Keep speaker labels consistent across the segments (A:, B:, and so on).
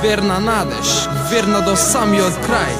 A: верна надеж, верна до самиот крај.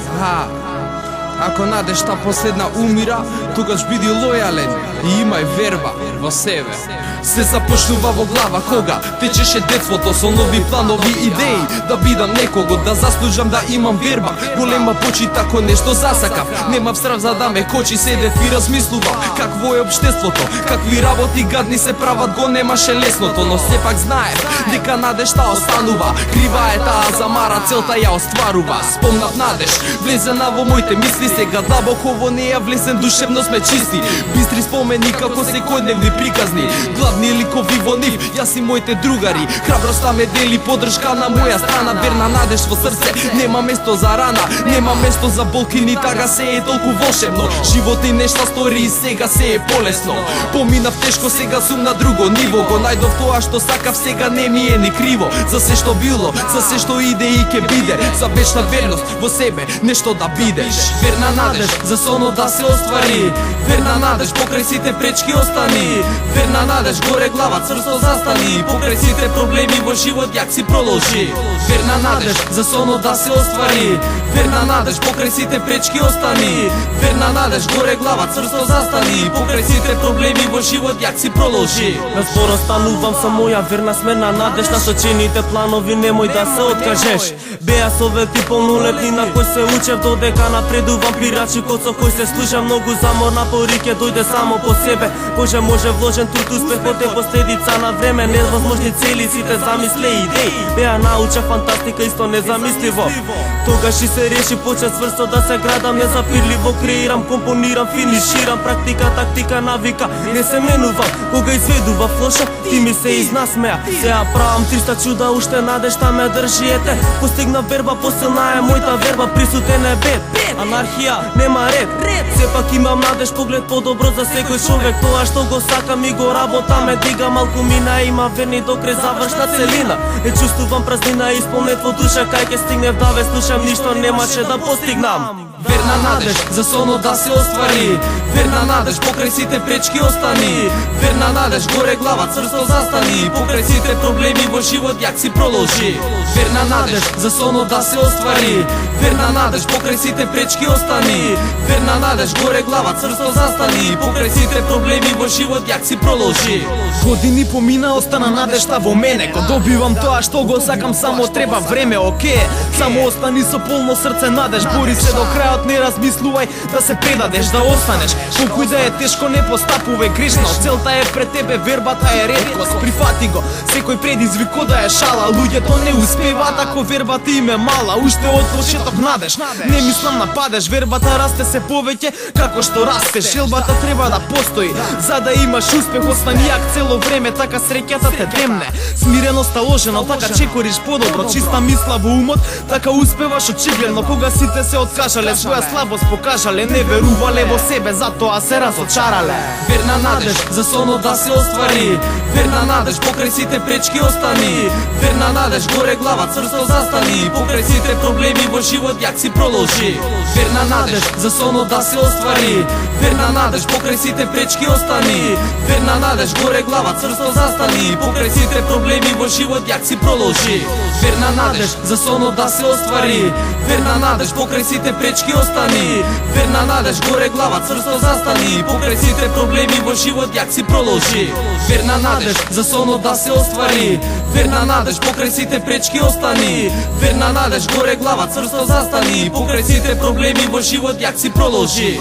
A: Ако надежта последна умира, тогаш биди лојален и имај верба во себе. Се започнува во глава кога течеше детството со нови планови идеи, да бидам некого, да заслужам да имам верба, голема почит ако нешто засакав. Немав страв за да ме кочи, седев и размислувам какво е општеството, какви работи гадни се прават, го немаше лесното, но сепак знаев дека надежта останува. Крива е таа замара, целта ја остварува. Спомнав надеж, влезена во моите мисли, сега длабоко во неја влезен, душевно сме чисти. Бистри спомени како секојдневни приказни, гладни ликови во нив, јас и моите другари. Храброста ме дели, подршка на моја страна, верна надеж во срце, нема место за рана, нема место за болки, ни тага се е толку волшебно. Живот и нешто стори и сега се е полесно. Поминав тешко, сега сум на друго ниво, го најдов тоа што сакав, сега не ми е ни криво. За се што било, за се што иде и ке биде, за вечна верност во себе, нешто да бидеш. Верна надеж, за сонот да се оствари, верна надеж, покрај сите пречки остани, верна надеж, горе глава, црсто застани, покрај сите проблеми во живот јак си проложи. Верна надеж, за сонот да се оствари, верна надеж, покрај сите пречки остани, верна надеж, горе глава, црсто застани, покрај сите проблеми во живот јак си проложи.
B: На збор останувам со моја верна смена надеж, на сочините планови немој да се откажеш. Беа совети полнолетни на кој се учев, додека напредувам пирачикот со кој се служам. Многу замор напори ќе дојде само по себе, може вложен труд, успехот е последица на време. Невозможни цели, сите замисли и идеи, беа науча фантастика исто незамисливо. Тогаш и се реши, почет сврсто да се градам, незапирливо креирам, компонирам, финиширам, практика, тактика, навика, не се менувам. Кога изведува лошо, ти ми се изнасмеа. Сега правам 300 чуда, уште надежта ме држи, ете. Постигна верба, посилна е мојта верба, присутен е бед, анархија, нема ред. Сепак имам надеж, поглед подобро за секој човек, тоа што го сакам и го работам, ме дига малку мина, има верни до крај завршна целина. Е чувствувам празнина, исполнет во душа, кај ке стигнев да ве слушам, ништо немаше да постигнам.
A: Верна надеж, за сонот да се оствари, верна надеж, покрај сите пречки остани, верна надеж, горе глава, црсто застани, покрај сите проблеми во живот јак си проложи. Верна надеж, за сонот да се оствари, верна надеж, покрај сите пречки остани, верна надеж, горе глава, црсто застани, покрај сите проблеми во живот јак си проложи.
C: Години помина, остана надежта во мене, кога добивам тоа што го сакам, само треба време, оке. Само остани со полно срце надеж, бори се до крајот, не размислувај да се предадеш, да останеш. Колку и да е тешко, не постапувај грешно, целта е пред тебе, вербата е реткост. Прифати го, секој предизвико да е шала, луѓето не успеваат ако вербата им е мала. Уште од почеток надеж, не мислам на падеж, вербата расте се повеќе како што растеш. Желбата треба да постои, за да имаш успех, остани јак цело време, така среќата те темне. Смиреноста ложено, така чекориш подобро, чиста мисла во умот, така успеваш очигледно. Кога сите се откажале, своја слабост покажале, не верувале во себе, затоа се разочарале.
A: Верна надеж, за сонот да се оствари, верна надеж, покрај сите пречки остани, верна надеж, горе глава, црсто застани, покрај сите проблеми во живот јак си проложи. Верна надеж, за сонот да се оствари, верна надеж, покрај сите пречки остани, верна надеж, горе глава, црсто застани, покрај сите проблеми во живот јак си проложи. Верна надеж, за сонот да се оствари, верна надеж, покрај сите пречки остани, верна надеж, горе глава, црсто застани, покрај сите проблеми во живот јак си проложи. Верна надеж, за сонот да се оствари, верна надеж, покрај сите пречки остани, верна надеж, горе глава, црсто застани, покрај сите проблеми во живот јак си проложи.